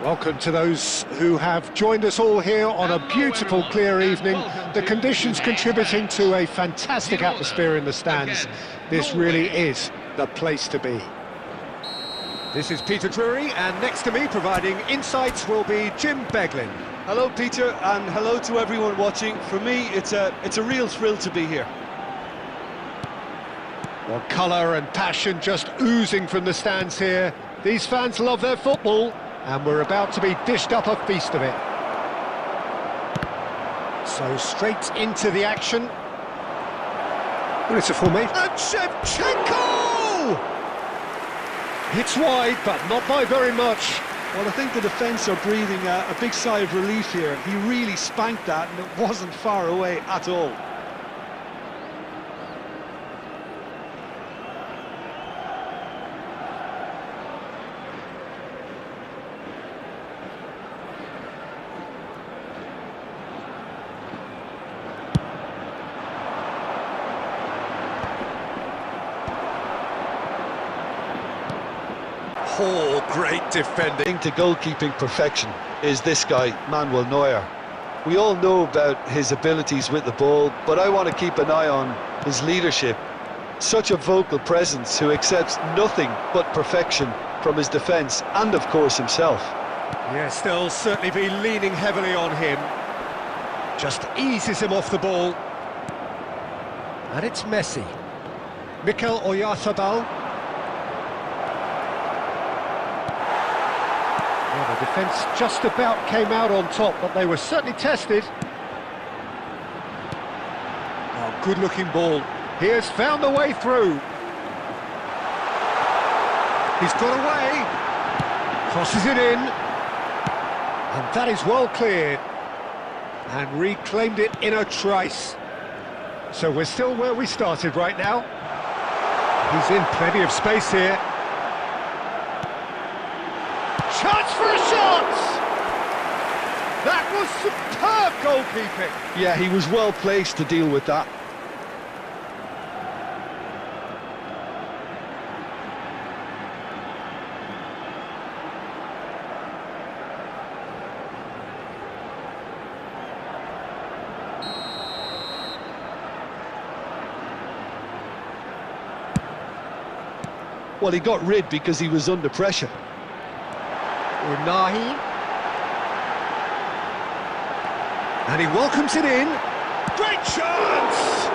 Welcome to those who have joined us all here on a beautiful, clear evening. The conditions contributing to a fantastic atmosphere in the stands. This really is the place to be. This is Peter Drury, and next to me, providing insights, will be Jim Beglin. Hello, Peter, and hello to everyone watching. For me, it's a real thrill to be here. Well, colour and passion just oozing from the stands here. These fans love their football, and we're about to be dished up a feast of it. So straight into the action. Well, it's a formation. And Shevchenko! It's wide, but not by very much. Well, I think the defence are breathing a big sigh of relief here. He really spanked that, and it wasn't far away at all. Oh, great defending. To goalkeeping perfection is this guy, Manuel Neuer. We all know about his abilities with the ball, but I want to keep an eye on his leadership. Such a vocal presence who accepts nothing but perfection from his defence and, of course, himself. Yes, they'll certainly be leaning heavily on him. Just eases him off the ball. And it's Messi. Mikel Oyarzabal. Well, the defence just about came out on top, but they were certainly tested. Oh, good-looking ball. He has found the way through. He's got away. Crosses it in. And that is well cleared. And reclaimed it in a trice. So we're still where we started right now. He's in plenty of space here. Chance for a shot! That was superb goalkeeping. Yeah, he was well placed to deal with that. Well, he got rid because he was under pressure. Unahi. And he welcomes it in. Great chance!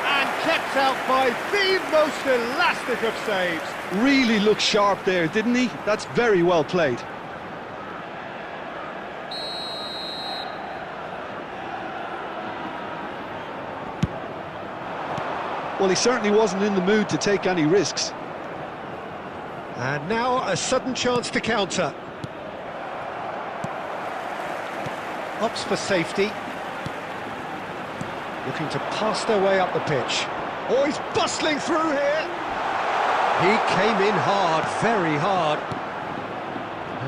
And kept out by the most elastic of saves. Really looked sharp there, didn't he? That's very well played. Well, he certainly wasn't in the mood to take any risks. And now a sudden chance to counter. Opts for safety. Looking to pass their way up the pitch. Oh, he's bustling through here. He came in hard, very hard.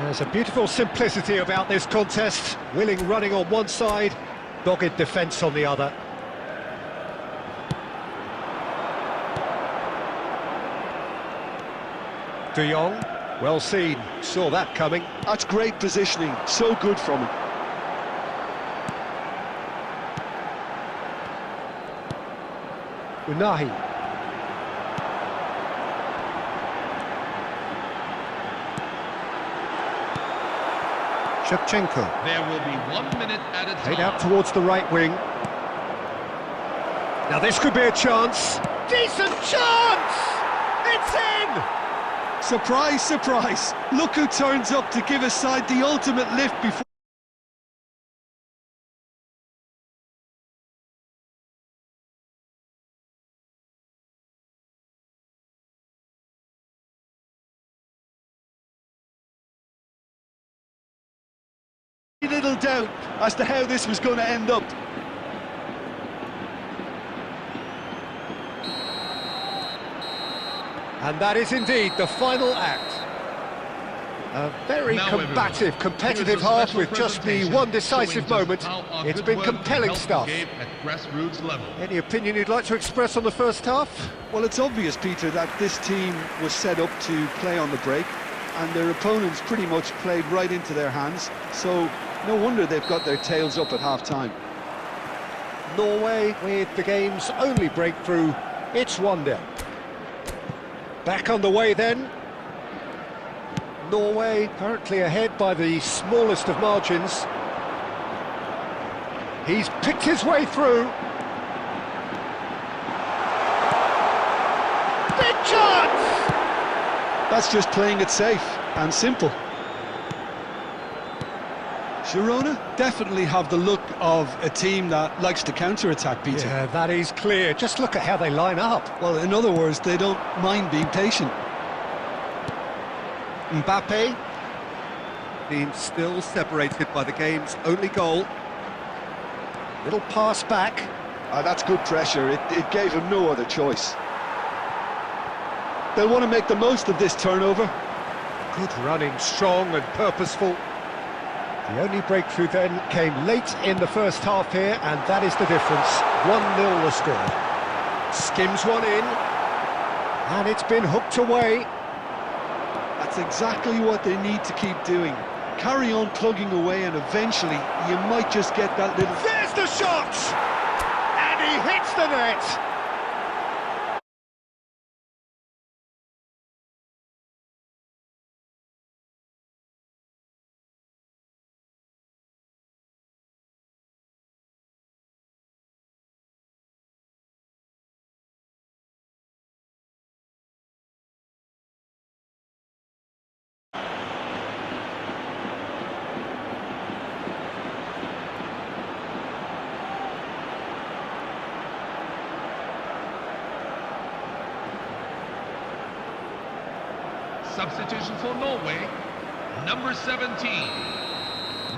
There's a beautiful simplicity about this contest. Willing running on one side, dogged defence on the other. De Jong, well seen, saw that coming. That's great positioning, so good from him. Unahi. Shevchenko. There will be 1 minute at a time. Played out towards the right wing. Now this could be a chance. Decent chance! It's in! Surprise, surprise. Look who turns up to give his side the ultimate lift before... Little doubt as to how this was going to end up. And that is indeed the final act. A very combative, competitive half with just the one decisive moment. It's been compelling stuff. Any opinion you'd like to express on the first half? Well, it's obvious, Peter, that this team was set up to play on the break. and their opponents pretty much played right into their hands, so no wonder they've got their tails up at half-time. Norway with the game's only breakthrough. It's 1-0. Back on the way then. Norway currently ahead by the smallest of margins. He's picked his way through. Big chance! That's just playing it safe and simple. Girona definitely have the look of a team that likes to counter-attack, Peter. Yeah, that is clear. Just look at how they line up. Well, in other words, they don't mind being patient. Mbappe. Team still separated by the game's only goal. Little pass back. That's good pressure. It gave him no other choice. They'll want to make the most of this turnover. Good running, strong and purposeful. The only breakthrough then came late in the first half here, and that is the difference. 1-0 the score. Skims one in, and it's been hooked away. That's exactly what they need to keep doing. Carry on plugging away, and eventually you might just get that little... There's the shot! And he hits the net! Substitution for Norway, number 17,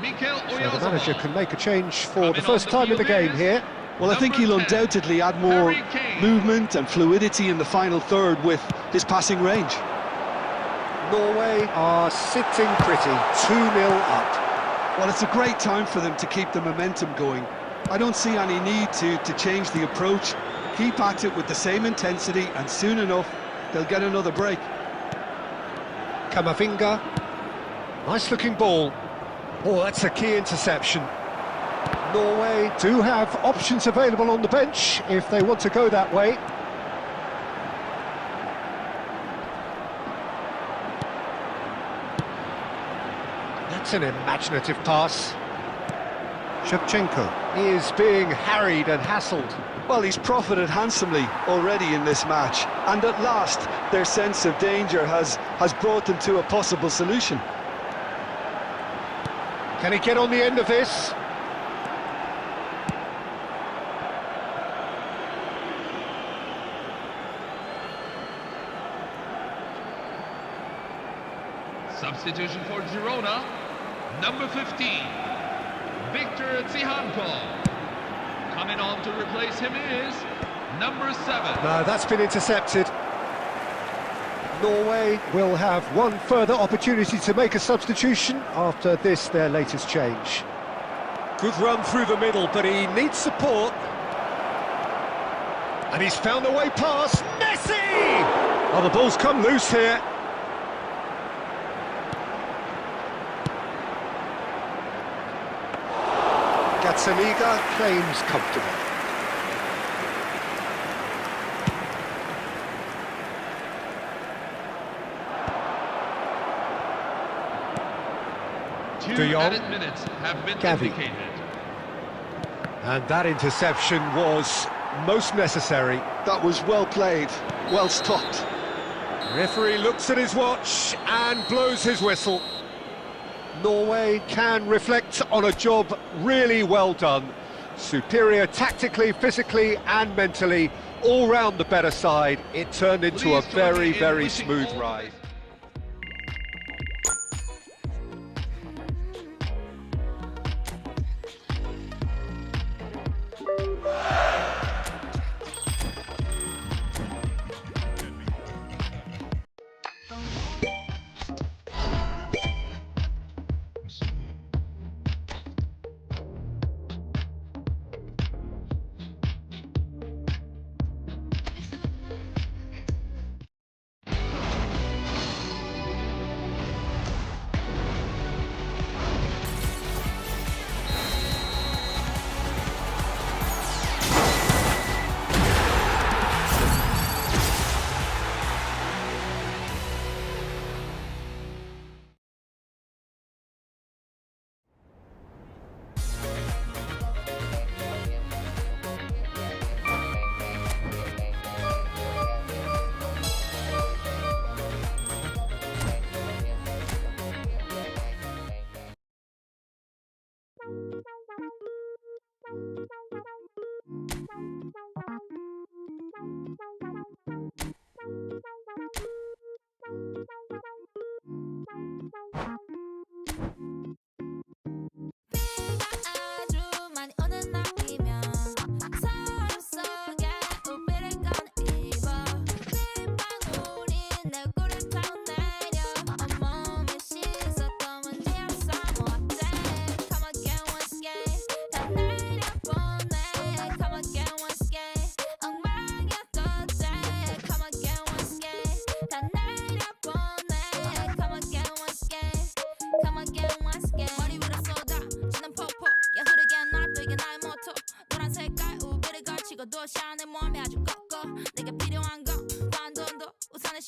Mikel So Oyarzabal. the manager can make a change for the first time in the game here. Well, I think he'll undoubtedly add more movement and fluidity in the final third with his passing range. Norway are sitting pretty, 2-0 up. Well, it's a great time for them to keep the momentum going. I don't see any need to change the approach. Keep at it with the same intensity, and soon enough, they'll get another break. Kamavinga. Nice looking ball. Oh, that's a key interception. Norway do have options available on the bench if they want to go that way. That's an imaginative pass. Shevchenko is being harried and hassled. Well, he's profited handsomely already in this match, and at last their sense of danger has brought them to a possible solution. Can he get on the end of this? Substitution for Girona, number 15, Victor Tsihanko. Coming on to replace him is number 7. No, that's been intercepted. Norway will have one further opportunity to make a substitution after this, their latest change. Good run through the middle, but he needs support. And he's found a way past Messi! Oh, the ball's come loose here. Gazzaniga claims comfortable. Two added minutes have been indicated. And that interception was most necessary. That was well played, well stopped. Referee looks at his watch and blows his whistle. Norway can reflect on a job really well done. Superior tactically, physically and mentally, all round the better side. It turned into a very, very smooth ride.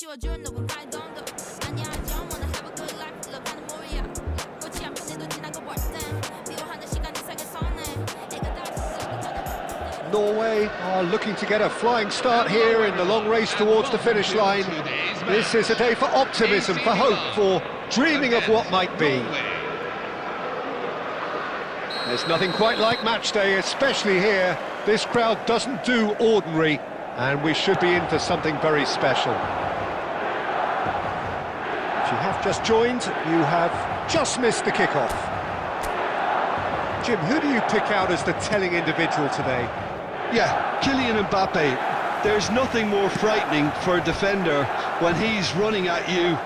씌워줄 no I don't do 아니야 I don't wanna have a good life 흘러가는 모이야 꽃이 한 번에도 지난 거 worth them 미워하는 시간 이상의 손에 애가 다 Norway are looking to get a flying start here in the long race towards the finish line. This is a day for optimism, for hope, for dreaming of what might be. There's nothing quite like match day, especially here. This crowd doesn't do ordinary, and we should be in for something very special. If you have just joined, you have just missed the kickoff. Jim, who do you pick out as the telling individual today? Yeah, Kylian Mbappe. There's nothing more frightening for a defender when he's running at you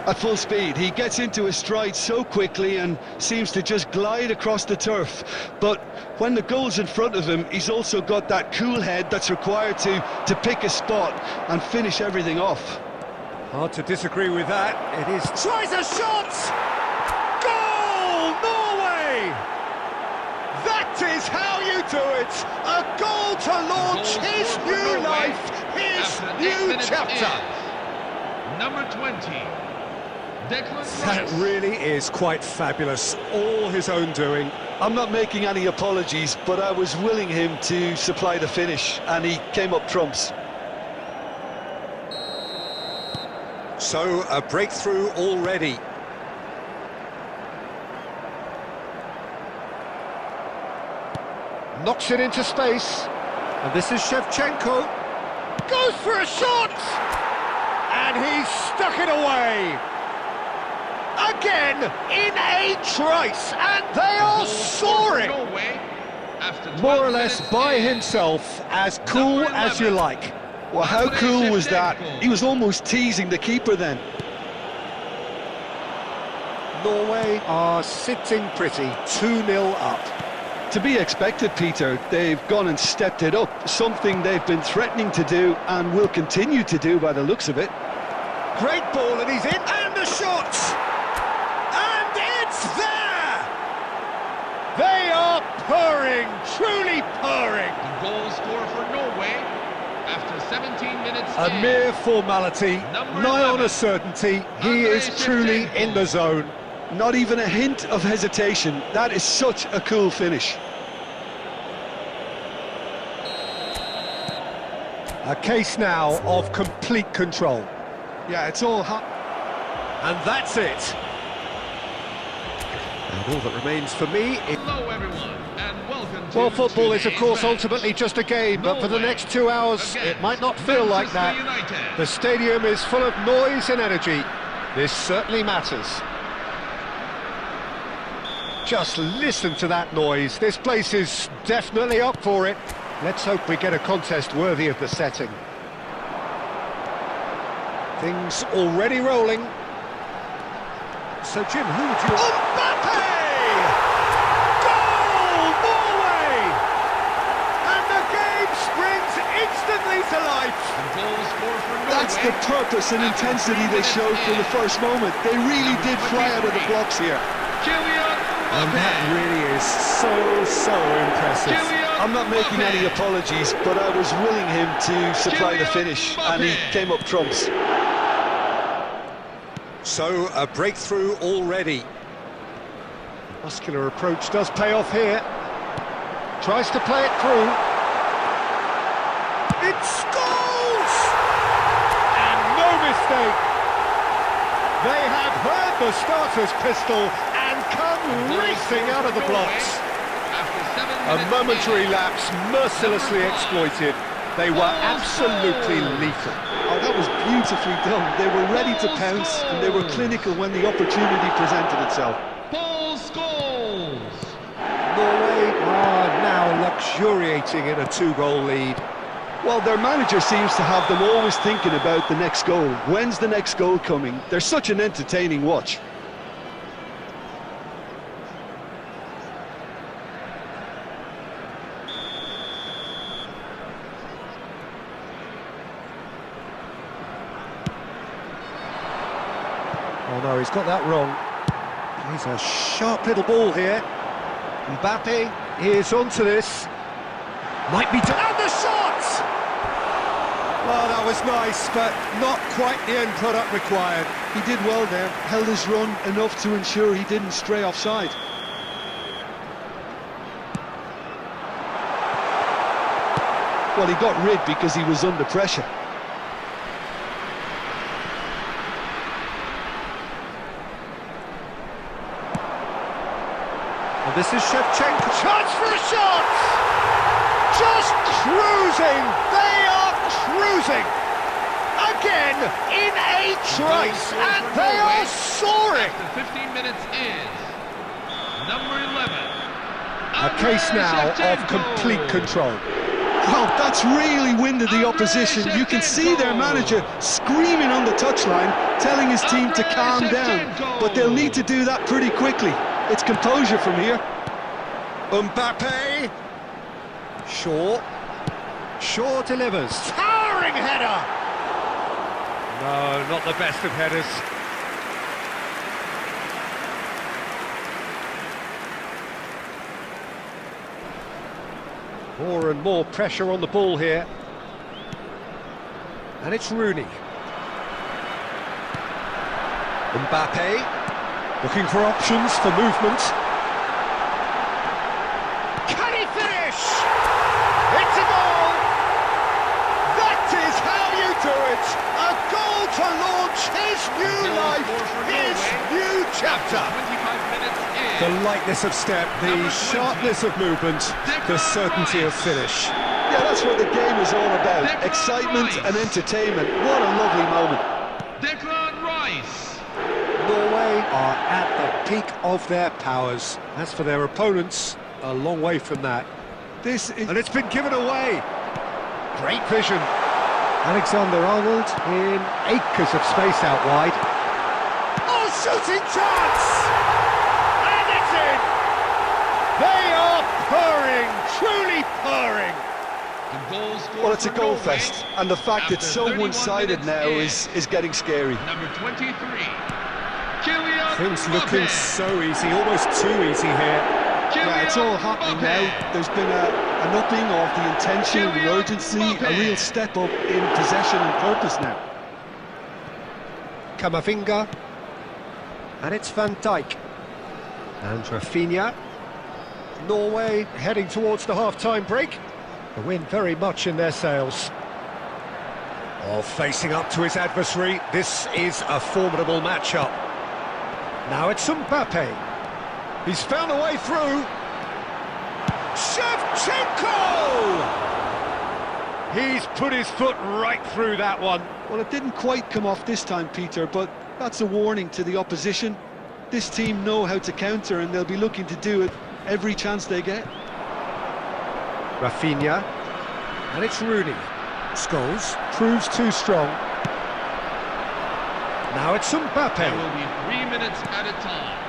at full speed. He gets into his stride so quickly and seems to just glide across the turf. But when the goal's in front of him, he's also got that cool head that's required to pick a spot and finish everything off. Hard to disagree with that. It is... Tries a shot! Goal! Norway! That is how you do it! A goal to launch his new life, his new chapter! Number 20. That really is quite fabulous, all his own doing. I'm not making any apologies, but I was willing him to supply the finish, and he came up trumps. So, a breakthrough already. Knocks it into space. And this is Shevchenko. Goes for a shot! And he's stuck it away! Again, in a trice, and they are soaring! More or less by himself, as cool as you like. Well, how cool was that? He was almost teasing the keeper then. Norway are sitting pretty, 2-0 up. To be expected, Peter. They've gone and stepped it up, something they've been threatening to do and will continue to do by the looks of it. Great ball, and he's in, and the shot! And it's there! They are purring, truly purring. The goal scorer for Norway after 17 minutes. A mere formality, nigh on a certainty. He is truly in the zone. Not even a hint of hesitation. That is such a cool finish. A case now of complete control. Yeah, it's all hot. And that's it. And all that remains for me is... Hello everyone, and welcome to... Well, football is, of course, match. ultimately just a game, but for the next 2 hours, it might not feel like that. United. The stadium is full of noise and energy. This certainly matters. Just listen to that noise. This place is definitely up for it. Let's hope we get a contest worthy of the setting. Things already rolling. So, Jim, who would you... Mbappe! Goal! Norway! And the game springs instantly to life. The goal scorer for Norway. That's the purpose and intensity they showed from the first moment. They really did fly out of the blocks here. And that really is so impressive. I'm not making any apologies, but I was willing him to supply the finish, and he came up trumps. So, a breakthrough already. Muscular approach does pay off here. Tries to play it through. It scores! And no mistake. They have heard the starter's pistol and come racing out of the blocks. A momentary lapse mercilessly exploited. They were absolutely lethal. Oh, that was beautifully done. They were ready to pounce, and they were clinical when the opportunity presented itself. Paul Scholes. Norway are now luxuriating in a 2-goal lead. Well, their manager seems to have them always thinking about the next goal. When's the next goal coming? They're such an entertaining watch. Oh no, he's got that wrong. He's a sharp little ball here. Mbappe is onto this. Might be done. And the shot! Oh, that was nice, but not quite the end product required. He did well there, held his run enough to ensure he didn't stray offside. Well, he got rid because he was under pressure. And this is Shevchenko. Chance for a shot! Just cruising! They are cruising! Again, in a trice, and they are soaring! After 15 minutes is number 11. A case now of complete control. Well, that's really winded the opposition. You can see their manager screaming on the touchline, telling his team to calm down. But they'll need to do that pretty quickly. It's composure from here. Mbappe. Shaw delivers. Towering header! No, not the best of headers. More and more pressure on the ball here. And it's Rooney. Mbappe, looking for options for movement. Can he finish? It's a goal! That is how you do it! A goal to launch his new life, his new chapter! 25 minutes is The lightness of step, the sharpness of movement, the certainty of finish. Yeah, that's what the game is all about. Excitement and entertainment. What a lovely moment. Declan Rice. Norway are at the peak of their powers. As for their opponents, a long way from that. And it's been given away. Great vision. Alexander-Arnold in acres of space out wide. Oh, shooting chance! And it's in! They are purring, truly purring. The goal scored Well, it's a for goal Norway fest, and the fact after it's so 31 one-sided minutes now is getting scary. number 23. Kylian Things looking Mbappe. so easy, almost too easy here. Yeah, it's all happening now. There's been an upping of the intention, the urgency, a real step up in possession and purpose now. Camavinga. And it's Van Dijk. And Rafinha. Norway heading towards the half-time break. The wind very much in their sails. Oh, facing up to his adversary. This is a formidable matchup. Now it's Mbappe. He's found a way through. Shevchenko! He's put his foot right through that one. Well, it didn't quite come off this time, Peter, but that's a warning to the opposition. This team know how to counter, and they'll be looking to do it every chance they get. Rafinha. And it's Rooney. Scholes proves too strong. Now it's Mbappe. There will be 3 minutes at a time.